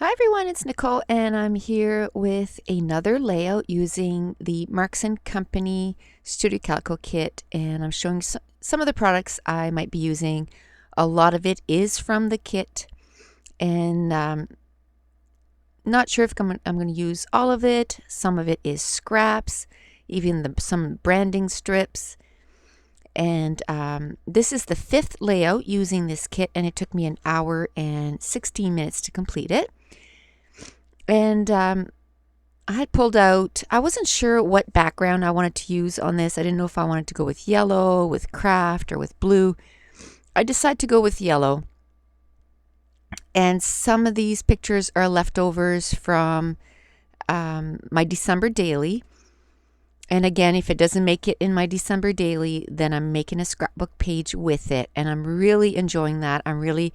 Hi everyone, it's Nicole and I'm here with another layout using the Marks & Company Studio Calico kit, and I'm showing some of the products I might be using. A lot of it is from the kit, and not sure if I'm going to use all of it. Some of it is scraps, even some branding strips. And this is the 5th layout using this kit, and it took me an hour and 16 minutes to complete it. And I had pulled out, I wasn't sure what background I wanted to use on this. I didn't know if I wanted to go with yellow, with craft, or with blue. I decided to go with yellow. And some of these pictures are leftovers from my December daily. And again, if it doesn't make it in my December daily, then I'm making a scrapbook page with it. And I'm really enjoying that. I'm really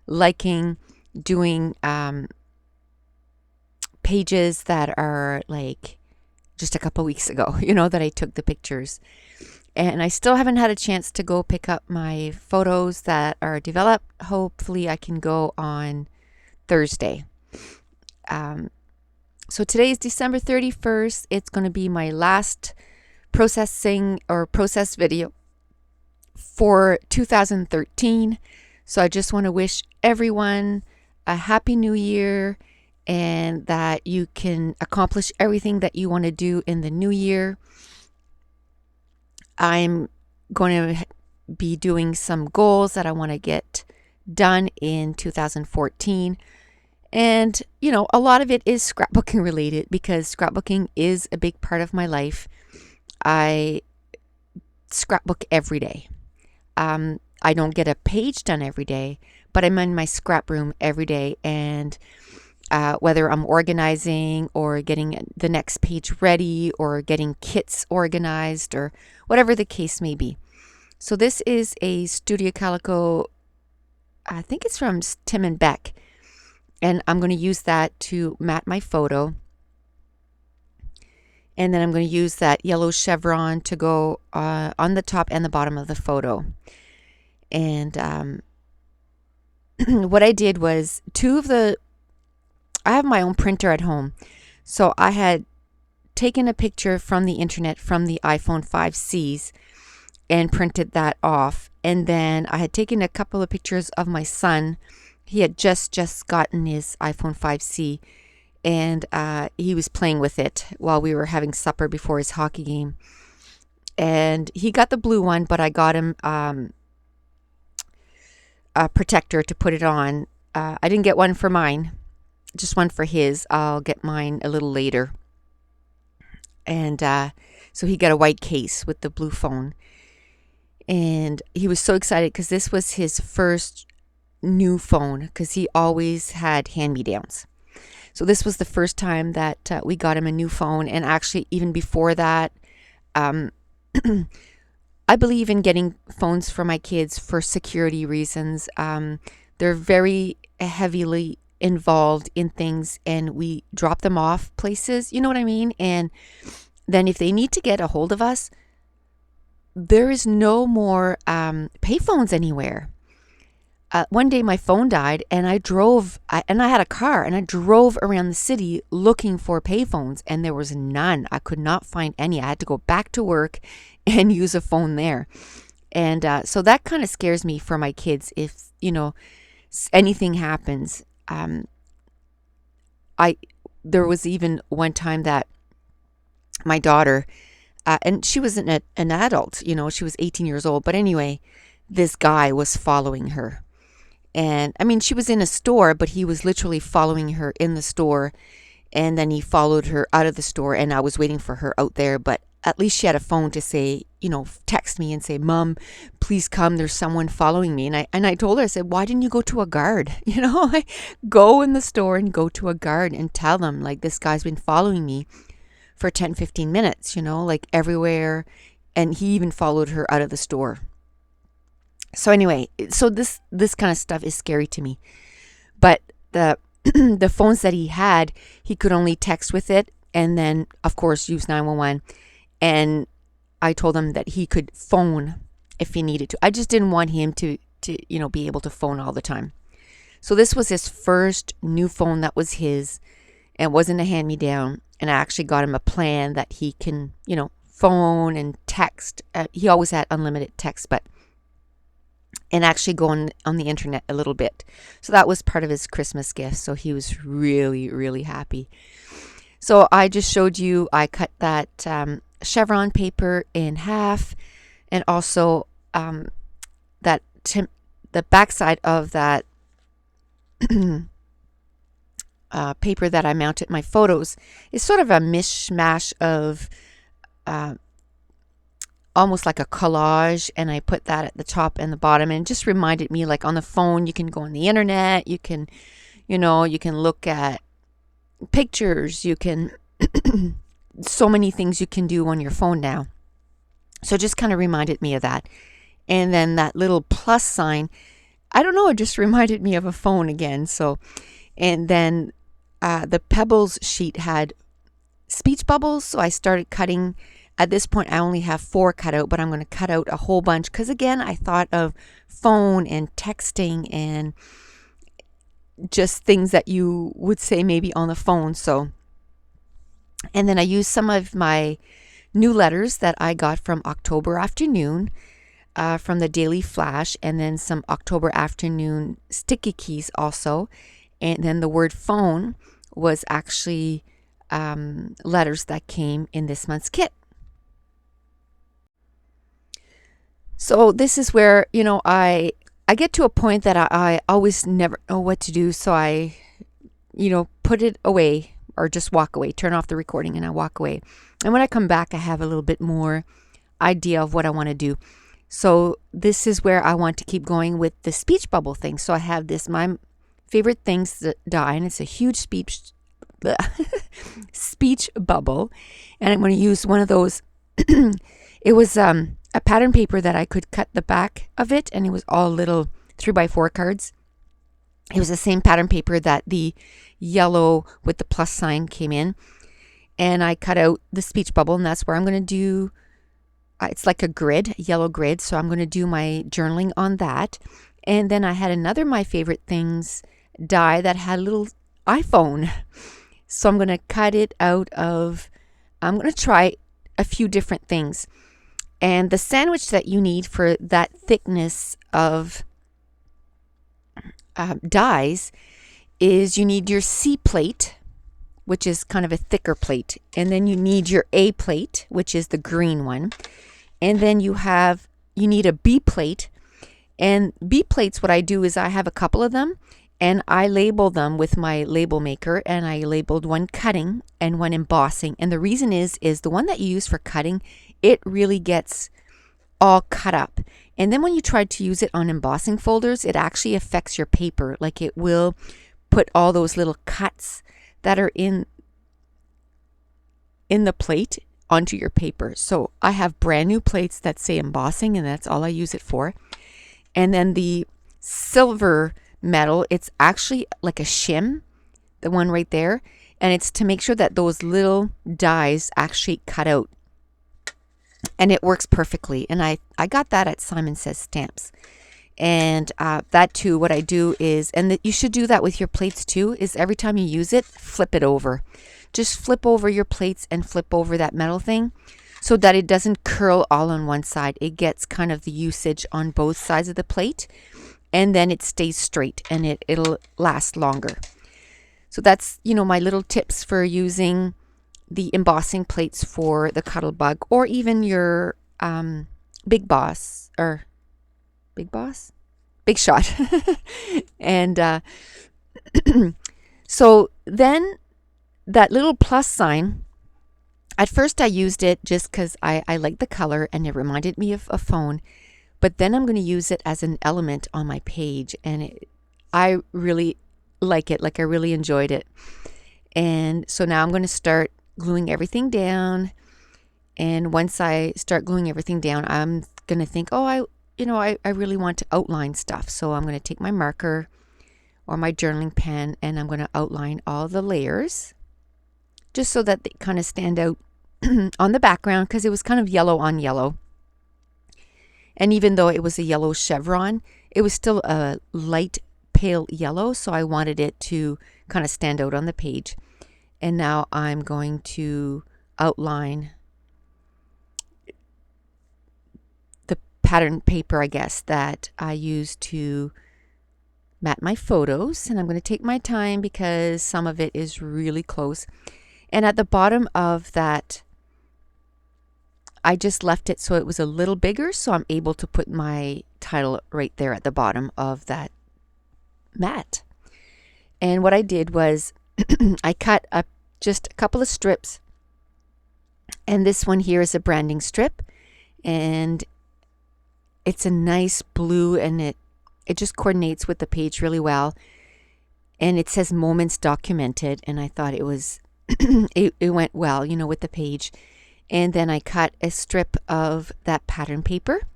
liking doing pages that are like just a couple weeks ago, that I took the pictures. And I still haven't had a chance to go pick up my photos that are developed. Hopefully I can go on Thursday. So today is December 31st. It's going to be my last process video for 2013. So I just want to wish everyone a happy new year, and that you can accomplish everything that you want to do in the new year. I'm going to be doing some goals that I want to get done in 2014. And, a lot of it is scrapbooking related, because scrapbooking is a big part of my life. I scrapbook every day. I don't get a page done every day, but I'm in my scrap room every day, and whether I'm organizing or getting the next page ready or getting kits organized or whatever the case may be. So this is a Studio Calico, I think it's from Tim and Beck, and I'm going to use that to mat my photo. And then I'm going to use that yellow chevron to go on the top and the bottom of the photo. And what I did was I have my own printer at home. So I had taken a picture from the internet from the iPhone 5Cs and printed that off. And then I had taken a couple of pictures of my son. He had just gotten his iPhone 5C, and he was playing with it while we were having supper before his hockey game. And he got the blue one, but I got him a protector to put it on. I didn't get one for mine, just one for his. I'll get mine a little later. And so he got a white case with the blue phone. And he was so excited because this was his first new phone, because he always had hand-me-downs. So this was the first time that we got him a new phone. And actually, even before that, I believe in getting phones for my kids for security reasons. They're very heavily involved in things, and we drop them off places, you know what I mean? And then if they need to get a hold of us, there is no more payphones anywhere. One day my phone died, and I had a car, and I drove around the city looking for payphones, and there was none. I could not find any. I had to go back to work and use a phone there. And so that kind of scares me for my kids if, anything happens. There was even one time that my daughter, and she was an adult, she was 18 years old. But anyway, this guy was following her. And I mean, she was in a store, but he was literally following her in the store. And then he followed her out of the store, and I was waiting for her out there. But at least she had a phone to say, text me and say, "Mom, please come. There's someone following me." And I told her, I said, "Why didn't you go to a guard?" Go in the store and go to a guard and tell them, like, this guy's been following me for 10, 15 minutes, like everywhere. And he even followed her out of the store. So anyway, so this kind of stuff is scary to me. But the the phones that he had, he could only text with it, and then of course use 911. And I told him that he could phone if he needed to. I just didn't want him to be able to phone all the time. So this was his first new phone that was his, and wasn't a hand-me-down. And I actually got him a plan that he can, phone and text. He always had unlimited text, and actually go on the internet a little bit. So that was part of his Christmas gift. So he was really, really happy. So I just showed you, I cut that chevron paper in half, and also the backside of that paper that I mounted my photos is sort of a mishmash of almost like a collage, and I put that at the top and the bottom, and it just reminded me, like on the phone you can go on the internet, you can look at pictures, you can so many things you can do on your phone now. So it just kind of reminded me of that. And then that little plus sign, I don't know, it just reminded me of a phone again. So, and then the Pebbles sheet had speech bubbles, so I started cutting. At this point I only have 4 cut out, but I'm going to cut out a whole bunch, because again I thought of phone and texting and just things that you would say maybe on the phone. So, and then I used some of my new letters that I got from October Afternoon from the Daily Flash, and then some October Afternoon sticky keys also. And then the word phone was actually letters that came in this month's kit. So this is where, I get to a point that I always never know what to do. So I, put it away, or just walk away, turn off the recording and I walk away. And when I come back, I have a little bit more idea of what I want to do. So this is where I want to keep going with the speech bubble thing. So I have this, my favorite things die, and it's a huge speech bubble. And I'm going to use one of those. It was a pattern paper that I could cut the back of it, and it was all little 3x4 cards. It was the same pattern paper that the yellow with the plus sign came in. And I cut out the speech bubble, and that's where I'm going to do, it's like a grid, a yellow grid. So I'm going to do my journaling on that. And then I had another My Favorite Things die that had a little iPhone. So I'm going to cut it out of, I'm going to try a few different things. And the sandwich that you need for that thickness of dies is you need your C plate, which is kind of a thicker plate. And then you need your A plate, which is the green one. And then you need a B plate. And B plates, what I do is I have a couple of them, and I label them with my label maker, and I labeled one cutting and one embossing. And the reason is the one that you use for cutting, it really gets all cut up. And then when you try to use it on embossing folders, it actually affects your paper. Like it will put all those little cuts that are in the plate onto your paper. So I have brand new plates that say embossing, and that's all I use it for. And then the silver metal, it's actually like a shim, the one right there, and it's to make sure that those little dies actually cut out. And it works perfectly. And I got that at Simon Says Stamps. And that too, what I do is, and you should do that with your plates too, is every time you use it, flip it over. Just flip over your plates and flip over that metal thing so that it doesn't curl all on one side. It gets kind of the usage on both sides of the plate, and then it stays straight and it'll last longer. So that's, my little tips for using the embossing plates for the Cuttlebug, or even your Big Shot. And so then that little plus sign, at first I used it just because I liked the color and it reminded me of a phone. But then I'm going to use it as an element on my page, and I really like it. Like I really enjoyed it. And so now I'm going to start gluing everything down. And once I start gluing everything down, I'm going to think, I really want to outline stuff. So I'm going to take my marker or my journaling pen, and I'm going to outline all the layers just so that they kind of stand out on the background, because it was kind of yellow on yellow. And even though it was a yellow chevron, it was still a light pale yellow, so I wanted it to kind of stand out on the page. And now I'm going to outline the pattern paper, I guess, that I use to mat my photos. And I'm going to take my time because some of it is really close. And at the bottom of that, I just left it so it was a little bigger, so I'm able to put my title right there at the bottom of that mat. And what I did was I cut up just a couple of strips, and this one here is a branding strip, and it's a nice blue, and it just coordinates with the page really well, and it says moments documented, and I thought it was it went well, you know, with the page. And then I cut a strip of that pattern paper,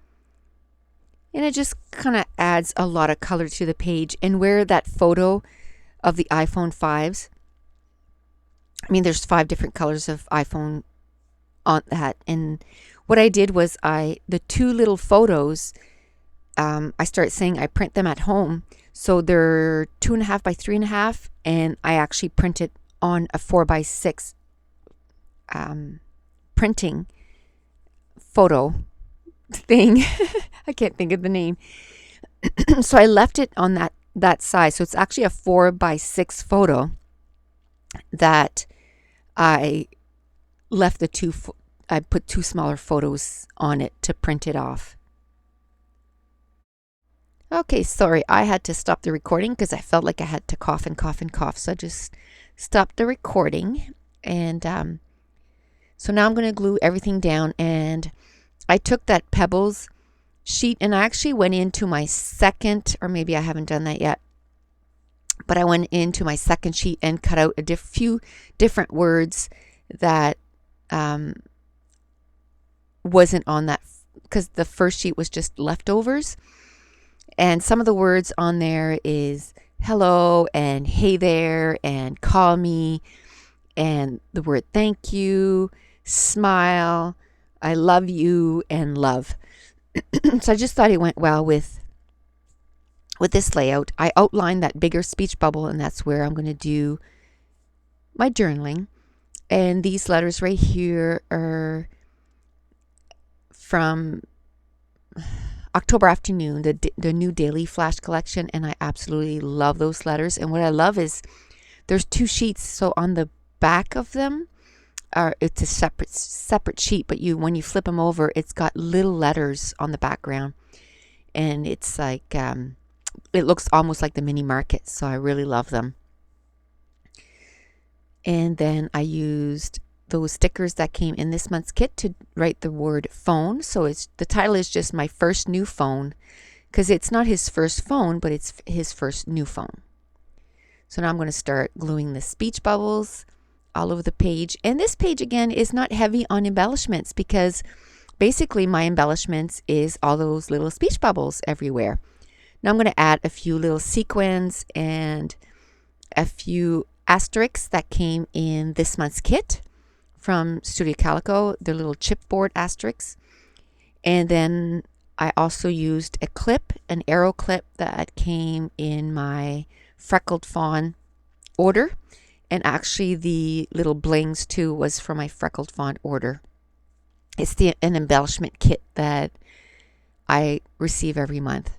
and it just kind of adds a lot of color to the page. And where that photo of the iPhone 5s, I mean, there's 5 different colors of iPhone on that. And what I did was the 2 little photos, I started saying I print them at home. So they're 2.5 by 3.5, and I actually print it on a 4 by 6 printing photo thing. I can't think of the name. So I left it on that size. So it's actually a 4 by 6 photo that I left I put 2 smaller photos on it to print it off. Okay, sorry, I had to stop the recording because I felt like I had to cough and cough and cough. So I just stopped the recording, and so now I'm going to glue everything down. And I took that Pebbles sheet, and I actually went into my second, or maybe I haven't done that yet, but I went into my second sheet and cut out a few different words that wasn't on that, because the first sheet was just leftovers. And some of the words on there is hello and hey there and call me, and the word thank you, smile, I love you, and love. So I just thought it went well with this layout. I outlined that bigger speech bubble, and that's where I'm going to do my journaling. And these letters right here are from October Afternoon, the new daily flash collection, and I absolutely love those letters. And what I love is there's 2 sheets, so on the back of them it's a separate sheet, but when you flip them over, it's got little letters on the background, and it's like it looks almost like the mini market. So I really love them. And then I used those stickers that came in this month's kit to write the word phone. So the title is just my first new phone, because it's not his first phone, but it's his first new phone. So now I'm going to start gluing the speech bubbles all over the page. And this page again is not heavy on embellishments, because basically my embellishments is all those little speech bubbles everywhere. Now I'm going to add a few little sequins and a few asterisks that came in this month's kit from Studio Calico, the little chipboard asterisks. And then I also used a clip, an arrow clip that came in my Freckled Fawn order. And actually the little blings too was for my Freckled Fawn order. It's an embellishment kit that I receive every month.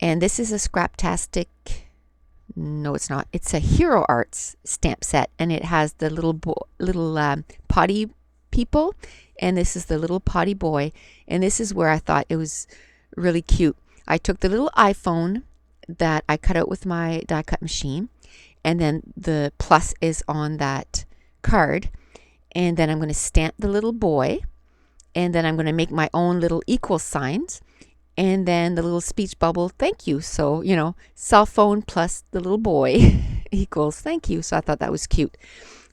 And this is a Scraptastic. No, it's not. It's a Hero Arts stamp set, and it has the little potty people, and this is the little potty boy. And this is where I thought it was really cute. I took the little iPhone that I cut out with my die cut machine, and then the plus is on that card, and then I'm going to stamp the little boy, and then I'm going to make my own little equal signs, and then the little speech bubble, thank you. So, you know, cell phone plus the little boy equals thank you. So I thought that was cute.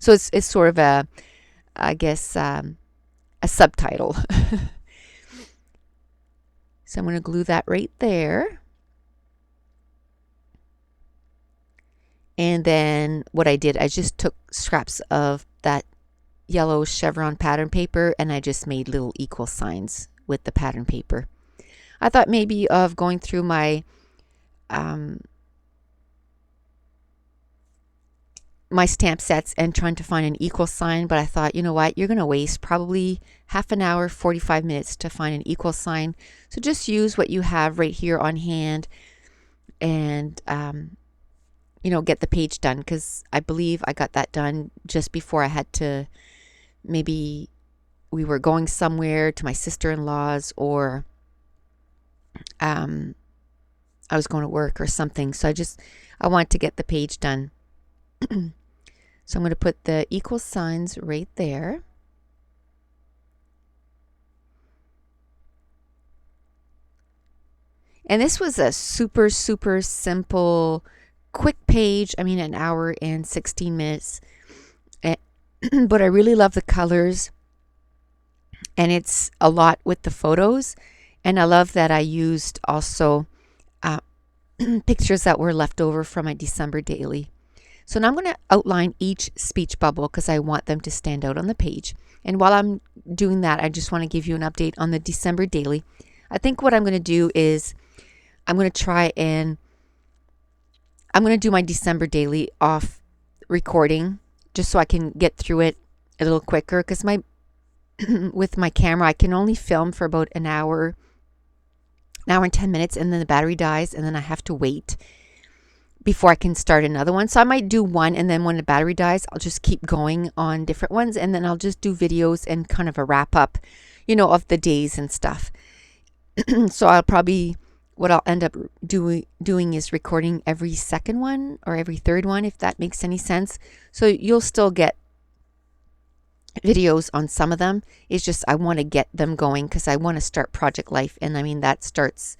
So it's sort of a subtitle. So I'm going to glue that right there. And then what I did, I just took scraps of that yellow chevron pattern paper, and I just made little equal signs with the pattern paper. I thought maybe of going through my my stamp sets and trying to find an equal sign, but I thought, you know what, you're going to waste probably half an hour, 45 minutes to find an equal sign. So just use what you have right here on hand and, get the page done, because I believe I got that done just before I had to, maybe we were going somewhere to my sister-in-law's, or I was going to work or something. So I wanted to get the page done. So I'm going to put the equal signs right there. And this was a super, super simple, quick page. I mean, an hour and 16 minutes. But I really love the colors. And it's a lot with the photos. And I love that I used also pictures that were left over from my December daily. So now I'm going to outline each speech bubble because I want them to stand out on the page. And while I'm doing that, I just want to give you an update on the December daily. I think what I'm going to do is I'm going to do my December daily off recording just so I can get through it a little quicker, because with my camera I can only film for about an hour and 10 minutes, and then the battery dies, and then I have to wait before I can start another one. So I might do one, and then when the battery dies, I'll just keep going on different ones, and then I'll just do videos and kind of a wrap up, of the days and stuff. So what I'll end up doing is recording every second one or every third one, if that makes any sense. So you'll still get videos on some of them. It's just I want to get them going because I want to start Project Life, and I mean that starts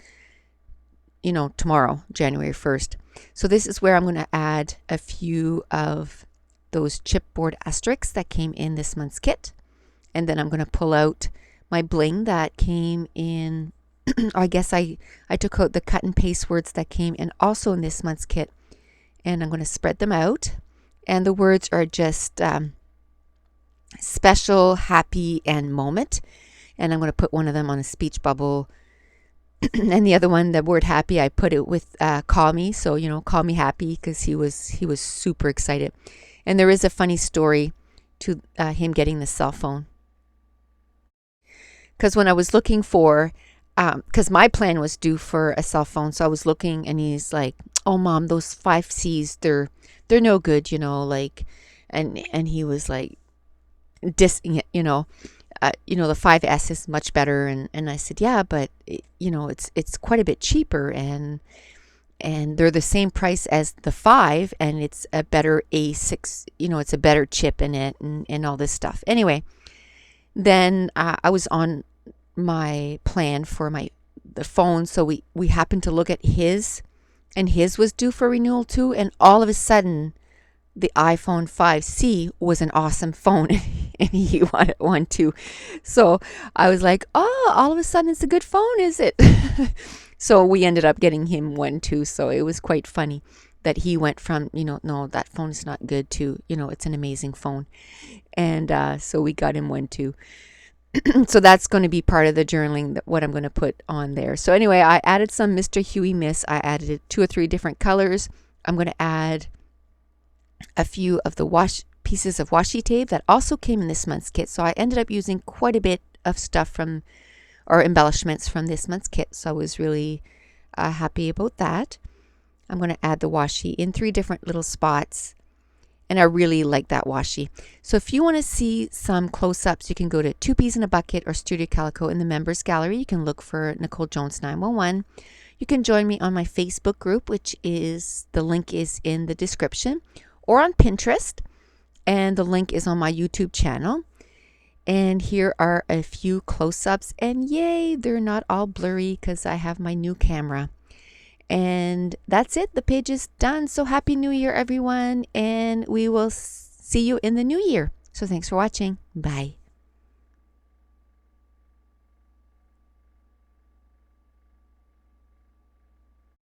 tomorrow, January 1st. So this is where I'm going to add a few of those chipboard asterisks that came in this month's kit. And then I'm going to pull out my bling that came in. I guess I took out the cut and paste words that came in also in this month's kit. And I'm going to spread them out. And the words are just special, happy, and moment. And I'm going to put one of them on a speech bubble. And the other one, the word happy, I put it with call me. So, call me happy, because he was super excited. And there is a funny story to him getting the cell phone. Because when I was looking for, because my plan was due for a cell phone. So I was looking, and he's like, oh, Mom, those 5Cs, they're no good, and he was like, dissing it, the 5S is much better, and I said, yeah, but it's quite a bit cheaper, and they're the same price as the 5, and it's a better A6, it's a better chip in it, and all this stuff. Anyway, then I was on my plan for the phone, so we happened to look at his, and his was due for renewal too, and all of a sudden the iPhone 5C was an awesome phone, and he wanted one too. So I was like, oh, all of a sudden it's a good phone, is it? So we ended up getting him one too. So it was quite funny that he went from, no, that phone is not good, to, it's an amazing phone. And so we got him one too. So that's going to be part of the journaling, what I'm going to put on there. So anyway, I added some Mr. Huey Miss. I added 2 or 3 different colors. I'm going to add a few of the pieces of washi tape that also came in this month's kit. So I ended up using quite a bit of stuff or embellishments from this month's kit. So I was really happy about that. I'm going to add the washi in 3 different little spots. And I really like that washi. So if you want to see some close-ups, you can go to 2 Peas in a Bucket or Studio Calico in the members gallery. You can look for Nicole Jones 911. You can join me on my Facebook group, the link is in the description, or on Pinterest, and the link is on my YouTube channel. And here are a few close-ups, and yay, they're not all blurry because I have my new camera. And that's it. The page is done. So happy New Year, everyone, and we will see you in the new year. So thanks for watching. Bye.